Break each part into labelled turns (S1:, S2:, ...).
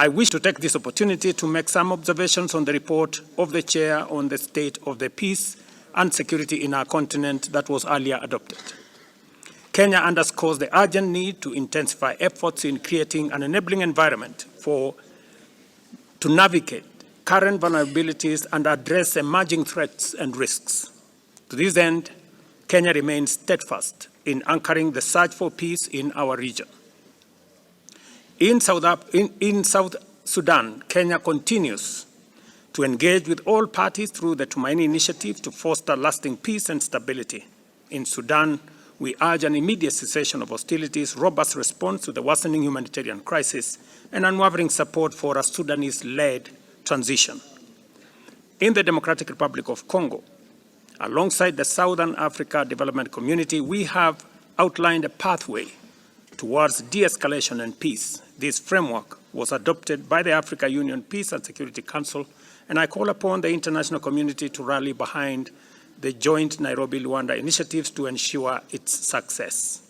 S1: I wish to take this opportunity to make some observations on the report of the Chair on the state of the peace and security in our continent that was earlier adopted. Kenya underscores the urgent need to intensify efforts in creating an enabling environment to navigate current vulnerabilities and address emerging threats and risks. To this end, Kenya remains steadfast in anchoring the search for peace in our region. In South Sudan, Kenya continues to engage with all parties through the Tumaini Initiative to foster lasting peace and stability. In Sudan, we urge an immediate cessation of hostilities, robust response to the worsening humanitarian crisis, and unwavering support for a Sudanese-led transition. In the Democratic Republic of Congo, alongside the Southern Africa Development Community, we have outlined a pathway towards de-escalation and peace. This framework was adopted by the Africa Union Peace and Security Council, and I call upon the international community to rally behind the joint Nairobi-Luanda initiatives to ensure its success.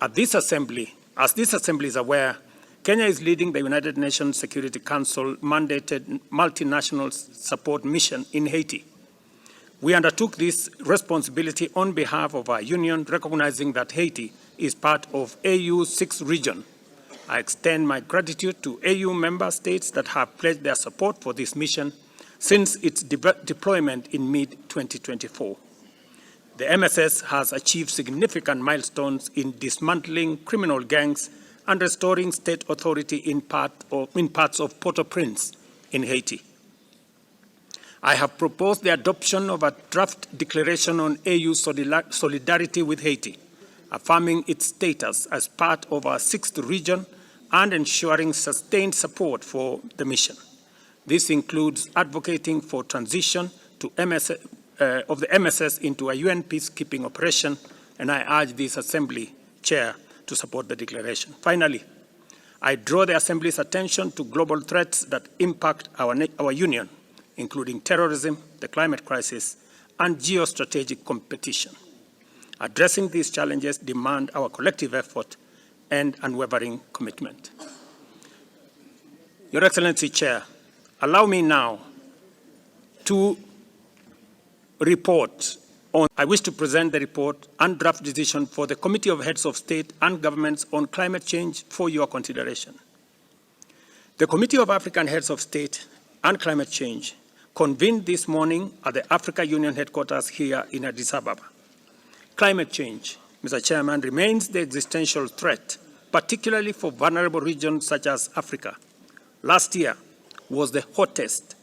S1: As this assembly is aware, Kenya is leading the United Nations Security Council mandated multinational support mission in Haiti. We undertook this responsibility on behalf of our union, recognizing that Haiti is part of AU's 6th region. I extend my gratitude to AU member states that have pledged their support for this mission since its deployment in mid-2024. The MSS has achieved significant milestones in dismantling criminal gangs and restoring state authority in parts of Port-au-Prince in Haiti. I have proposed the adoption of a draft declaration on AU solidarity with Haiti, affirming its status as part of our 6th region and ensuring sustained support for the mission. This includes advocating for transition to of the MSS into a UN peacekeeping operation, and I urge this Assembly Chair to support the declaration. Finally, I draw the Assembly's attention to global threats that impact our union, including terrorism, the climate crisis, and geostrategic competition. Addressing these challenges demand our collective effort and unwavering commitment. Your Excellency Chair, allow me now to report on. I wish to present the report and draft decision for the Committee of Heads of State and Governments on Climate Change for your consideration. The Committee of African Heads of State and Climate Change convened this morning at the Africa Union headquarters here in Addis Ababa. Climate change, Mr. Chairman, remains the existential threat, particularly for vulnerable regions such as Africa. Last year was the hottest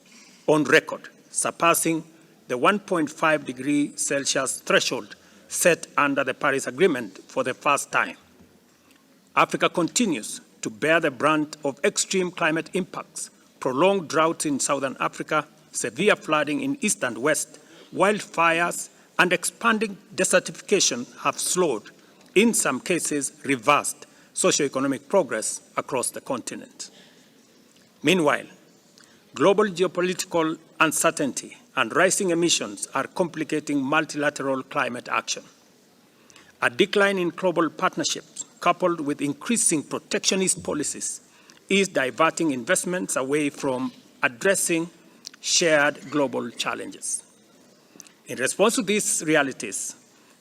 S1: on record, surpassing the 1.5 degree Celsius threshold set under the Paris Agreement for the first time. Africa continues to bear the brunt of extreme climate impacts, prolonged droughts in southern Africa, severe flooding in east and west, wildfires, and expanding desertification have slowed, in some cases reversed, socioeconomic progress across the continent. Meanwhile, global geopolitical uncertainty and rising emissions are complicating multilateral climate action. A decline in global partnerships, coupled with increasing protectionist policies, is diverting investments away from addressing shared global challenges. In response to these realities,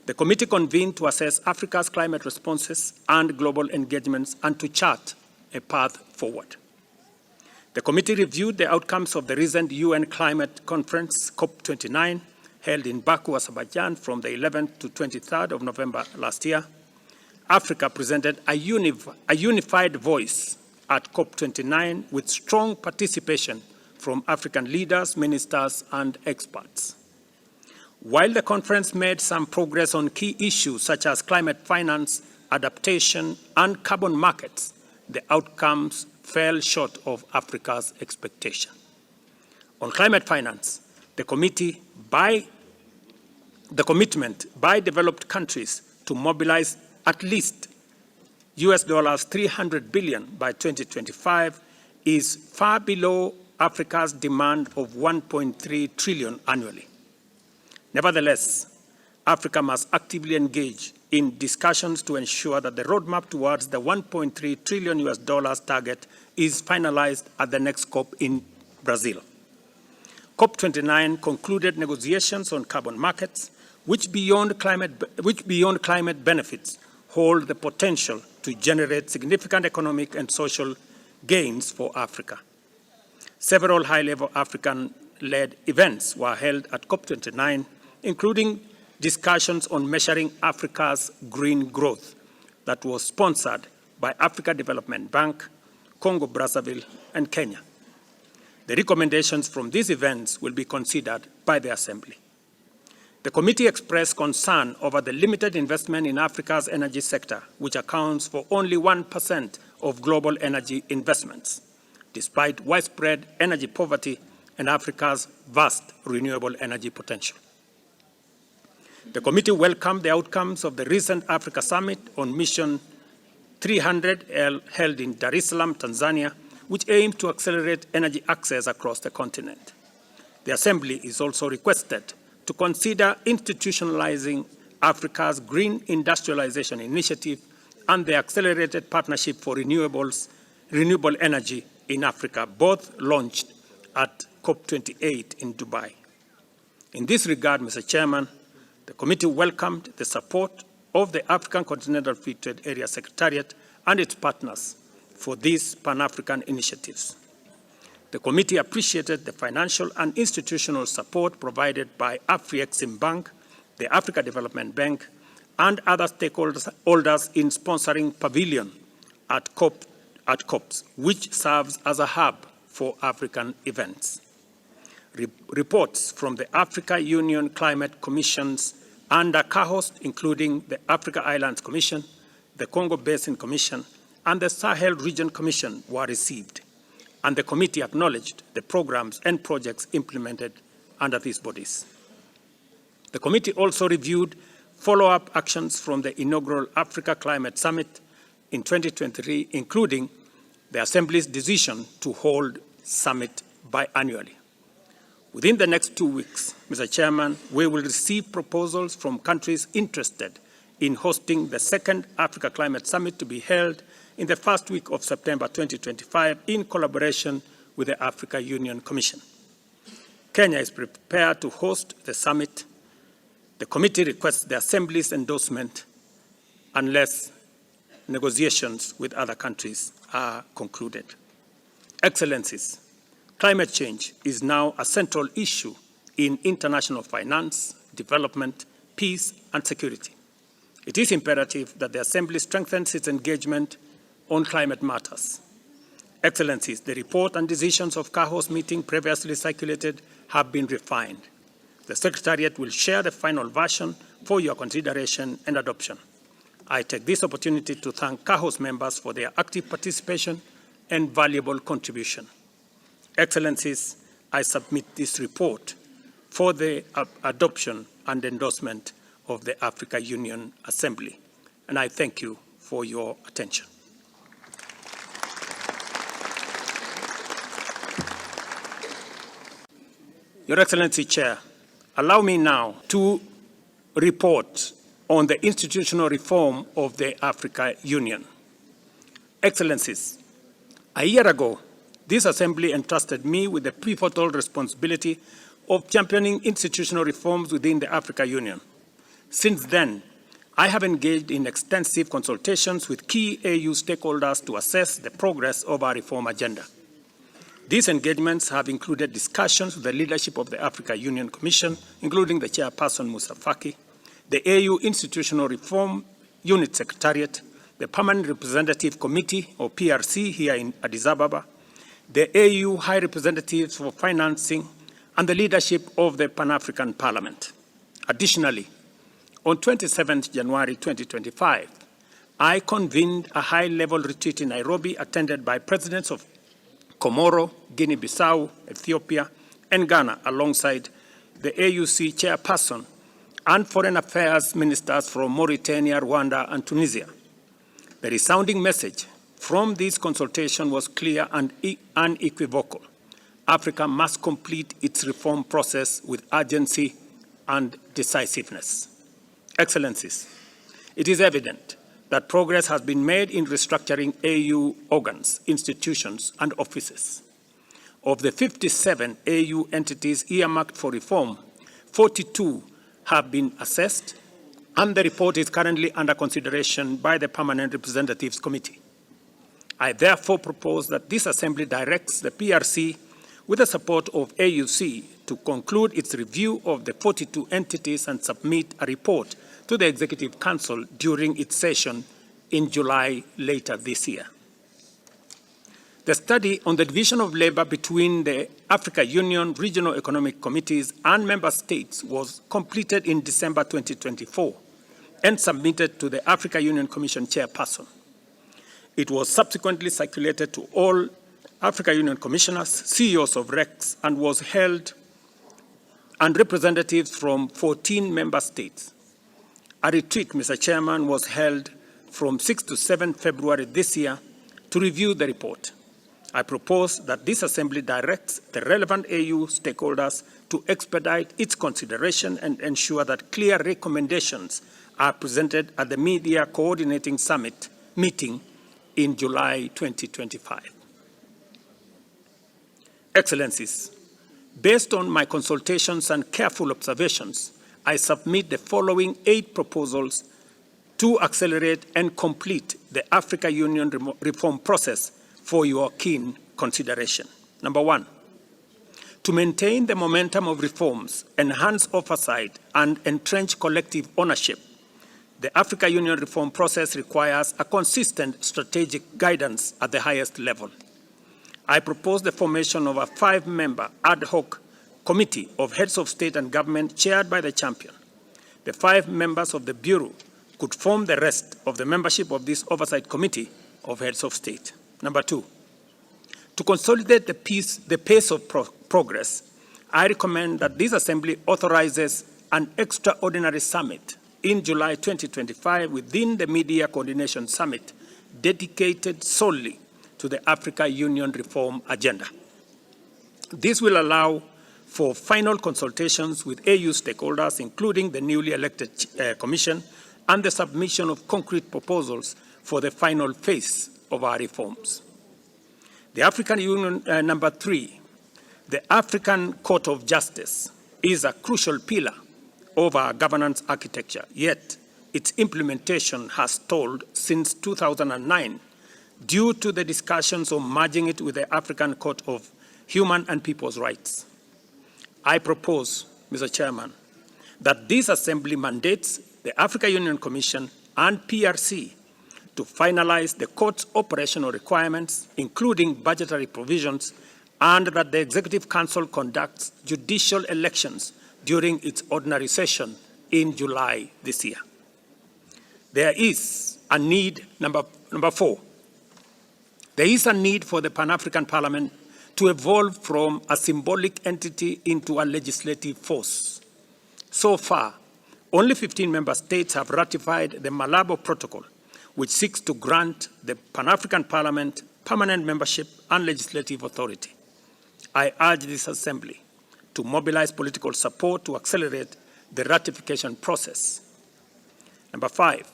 S1: the committee convened to assess Africa's climate responses and global engagements and to chart a path forward. The committee reviewed the outcomes of the recent UN climate conference, COP29, held in Baku, Azerbaijan from the 11th to 23rd of November last year. Africa presented a unified voice at COP29 with strong participation from African leaders, ministers, and experts. While the conference made some progress on key issues such as climate finance, adaptation, and carbon markets, the outcomes fell short of Africa's expectation. On climate finance, the commitment by developed countries to mobilize at least US $300 billion by 2025 is far below Africa's demand of 1.3 trillion annually. Nevertheless, Africa must actively engage in discussions to ensure that the roadmap towards the $1.3 trillion target is finalized at the next COP in Brazil. COP29 concluded negotiations on carbon markets, which beyond climate benefits hold the potential to generate significant economic and social gains for Africa. Several high-level African-led events were held at COP29, including discussions on measuring Africa's green growth that was sponsored by Africa Development Bank, Congo-Brazzaville, and Kenya. The recommendations from these events will be considered by the Assembly. The committee expressed concern over the limited investment in Africa's energy sector, which accounts for only 1% of global energy investments, despite widespread energy poverty and Africa's vast renewable energy potential. The committee welcomed the outcomes of the recent Africa Summit on Mission 300 held in Dar es Salaam, Tanzania, which aims to accelerate energy access across the continent. The Assembly is also requested to consider institutionalizing Africa's Green Industrialization Initiative and the Accelerated Partnership for Renewable Energy in Africa, both launched at COP28 in Dubai. In this regard, Mr. Chairman, the committee welcomed the support of the African Continental Free Trade Area Secretariat and its partners for these Pan-African initiatives. The committee appreciated the financial and institutional support provided by Afreximbank, the Africa Development Bank, and other stakeholders in sponsoring Pavilion at COPs, which serves as a hub for African events. Reports from the Africa Union Climate Commissions under CAHOST, including the Africa Islands Commission, the Congo Basin Commission, and the Sahel Region Commission were received, and the committee acknowledged the programs and projects implemented under these bodies. The committee also reviewed follow-up actions from the inaugural Africa Climate Summit in 2023, including the Assembly's decision to hold summit biannually. Within the next 2 weeks, Mr. Chairman, we will receive proposals from countries interested in hosting the second Africa Climate Summit to be held in the first week of September 2025 in collaboration with the Africa Union Commission. Kenya is prepared to host the summit. The committee requests the Assembly's endorsement unless negotiations with other countries are concluded. Excellencies, climate change is now a central issue in international finance, development, peace, and security. It is imperative that the Assembly strengthens its engagement on climate matters. Excellencies, the report and decisions of CAHOS meeting previously circulated have been refined. The Secretariat will share the final version for your consideration and adoption. I take this opportunity to thank CAHOS members for their active participation and valuable contribution. Excellencies, I submit this report for the adoption and endorsement of the Africa Union Assembly, and I thank you for your attention. Your Excellency Chair, allow me now to report on the institutional reform of the Africa Union. Excellencies, a year ago, this Assembly entrusted me with the pivotal responsibility of championing institutional reforms within the Africa Union. Since then, I have engaged in extensive consultations with key AU stakeholders to assess the progress of our reform agenda. These engagements have included discussions with the leadership of the Africa Union Commission, including the chairperson, Musa Faki, the AU Institutional Reform Unit Secretariat, the Permanent Representative Committee, or PRC, here in Addis Ababa, the AU High Representatives for Financing, and the leadership of the Pan-African Parliament. Additionally, on 27th January 2025, I convened a high-level retreat in Nairobi attended by presidents of Comoro, Guinea-Bissau, Ethiopia, and Ghana, alongside the AUC chairperson and foreign affairs ministers from Mauritania, Rwanda, and Tunisia. The resounding message from this consultation was clear and unequivocal. Africa must complete its reform process with urgency and decisiveness. Excellencies, It is evident that progress has been made in restructuring AU organs, institutions, and offices. Of the 57 AU entities earmarked for reform, 42 have been assessed, and the report is currently under consideration by the Permanent Representatives Committee. I therefore propose that this Assembly directs the PRC, with the support of AUC, to conclude its review of the 42 entities and submit a report to the Executive Council during its session in July later this year. The study on the division of labor between the Africa Union Regional Economic Committees and member states was completed in December 2024 and submitted to the Africa Union Commission chairperson. It was subsequently circulated to all Africa Union commissioners, CEOs of RECs, and representatives from 14 member states. A retreat, Mr. Chairman, was held from 6 to 7 February this year to review the report. I propose that this Assembly directs the relevant AU stakeholders to expedite its consideration and ensure that clear recommendations are presented at the Media Coordinating Summit meeting in July 2025. Excellencies, based on my consultations and careful observations, I submit the following 8 proposals to accelerate and complete the Africa Union reform process for your keen consideration. Number 1, to maintain the momentum of reforms, enhance oversight, and entrench collective ownership, the Africa Union reform process requires a consistent strategic guidance at the highest level. I propose the formation of a 5-member ad hoc committee of heads of state and government chaired by the champion. The 5 members of the Bureau could form the rest of the membership of this oversight committee of heads of state. Number 2, to consolidate the pace of progress, I recommend that this Assembly authorizes an extraordinary summit in July 2025 within the Media Coordination Summit dedicated solely to the Africa Union reform agenda. This will allow for final consultations with AU stakeholders, including the newly elected Commission, and the submission of concrete proposals for the final phase of our reforms. The African Union, number 3, the African Court of Justice is a crucial pillar of our governance architecture, yet its implementation has stalled since 2009 due to the discussions on merging it with the African Court of Human and People's Rights. I propose, Mr. Chairman, that this Assembly mandates the Africa Union Commission and PRC to finalize the court's operational requirements, including budgetary provisions, and that the Executive Council conducts judicial elections during its ordinary session in July this year. There is a need, number 4, there is a need for the Pan-African Parliament to evolve from a symbolic entity into a legislative force. So far, only 15 member states have ratified the Malabo Protocol, which seeks to grant the Pan-African Parliament permanent membership and legislative authority. I urge this Assembly to mobilize political support to accelerate the ratification process. Number 5,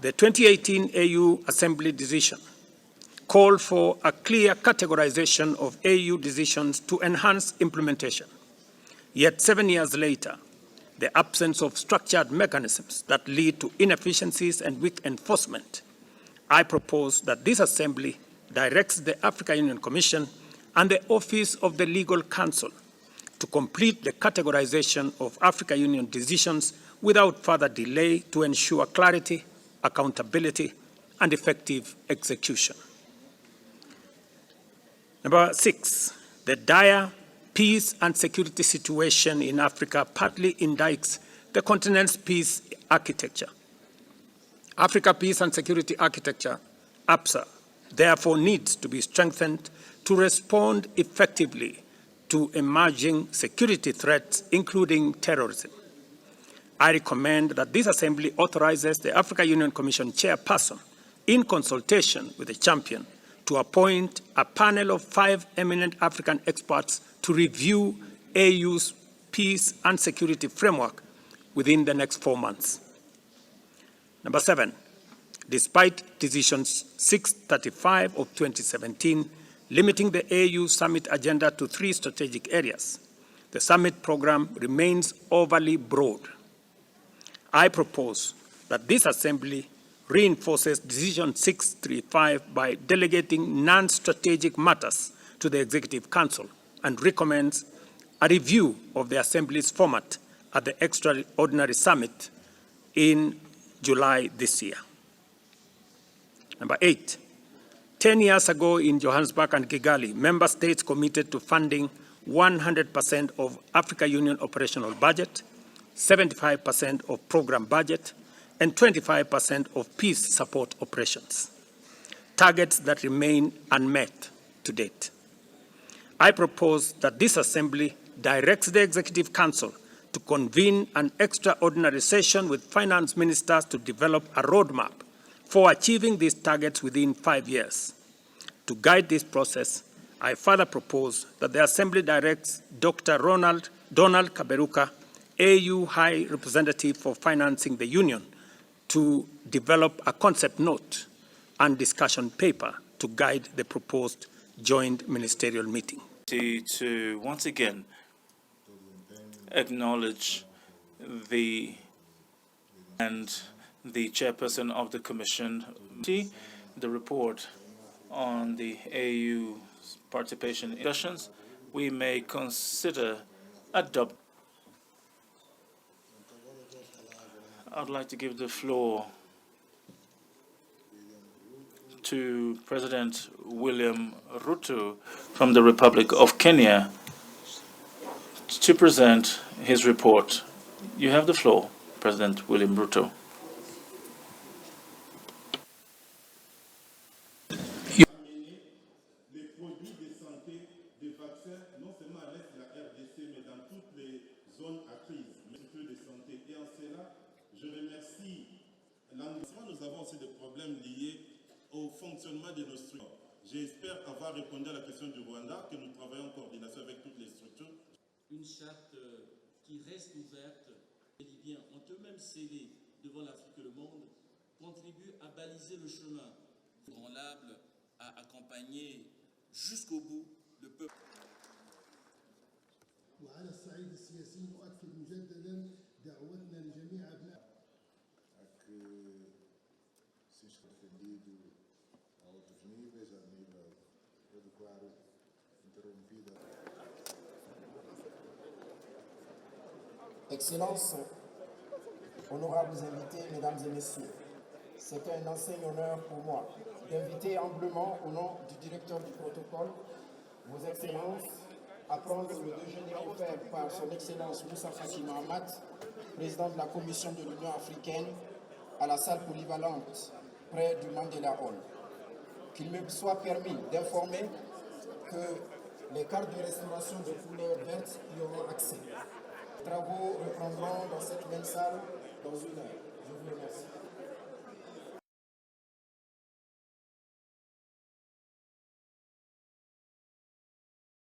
S1: the 2018 AU Assembly decision called for a clear categorization of AU decisions to enhance implementation. Yet 7 years later, the absence of structured mechanisms that lead to inefficiencies and weak enforcement, I propose that this Assembly directs the Africa Union Commission and the Office of the Legal Counsel to complete the categorization of Africa Union decisions without further delay to ensure clarity, accountability, and effective execution. Number 6, the dire peace and security situation in Africa partly indicts the continent's peace architecture. Africa Peace and Security Architecture, APSA, therefore needs to be strengthened to respond effectively to emerging security threats, including terrorism. I recommend that this Assembly authorizes the Africa Union Commission chairperson, in consultation with the champion, to appoint a panel of 5 eminent African experts to review AU's peace and security framework within the next 4 months. Number 7, despite Decision 635 of 2017 limiting the AU summit agenda to 3 strategic areas, the summit program remains overly broad. I propose that this Assembly reinforces Decision 635 by delegating non-strategic matters to the Executive Council and recommends a review of the Assembly's format at the extraordinary summit in July this year. Number 8, 10 years ago in Johannesburg and Kigali, member states committed to funding 100% of Africa Union operational budget, 75% of program budget, and 25% of peace support operations, targets that remain unmet to date. I propose that this Assembly directs the Executive Council to convene an extraordinary session with finance ministers to develop a roadmap for achieving these targets within 5 years. To guide this process, I further propose that the Assembly directs Dr. Donald Kaberuka, AU High Representative for Financing the Union, to develop a concept note and discussion paper to guide the proposed joint ministerial meeting.
S2: To once again acknowledge the chairperson of the Commission, the report on the AU participation in discussions, we may consider adopting. I'd like to give the floor to President William Ruto from the Republic of Kenya to present his report. You have the floor, President William Ruto.
S3: Nous avons aussi des problèmes liés au fonctionnement de nos structures. J'espère avoir répondu à la question du Rwanda, que nous travaillons en coordination avec toutes les structures.
S4: Une charte qui reste ouverte, les Libyens ont eux-mêmes scellé devant l'Afrique et le monde, contribue à baliser le chemin branlable à accompagner jusqu'au bout le peuple.
S5: وعلى الصعيد السياسي نؤكد مجددا دعوتنا لجميع أبناء
S6: Excellences, honorables invités, mesdames et messieurs, c'est un enseigne honneur pour moi d'inviter humblement au nom du directeur du protocole, vos excellences, à prendre le déjeuner offert par son excellence Moussa Faki Mahamat, président de la Commission de l'Union africaine, à la salle polyvalente près du Mandela Hall. Qu'il me soit permis d'informer que les cartes de restauration de couleur verte y auront accès. Les travaux reprendront dans cette même salle dans 1 heure. Je vous remercie.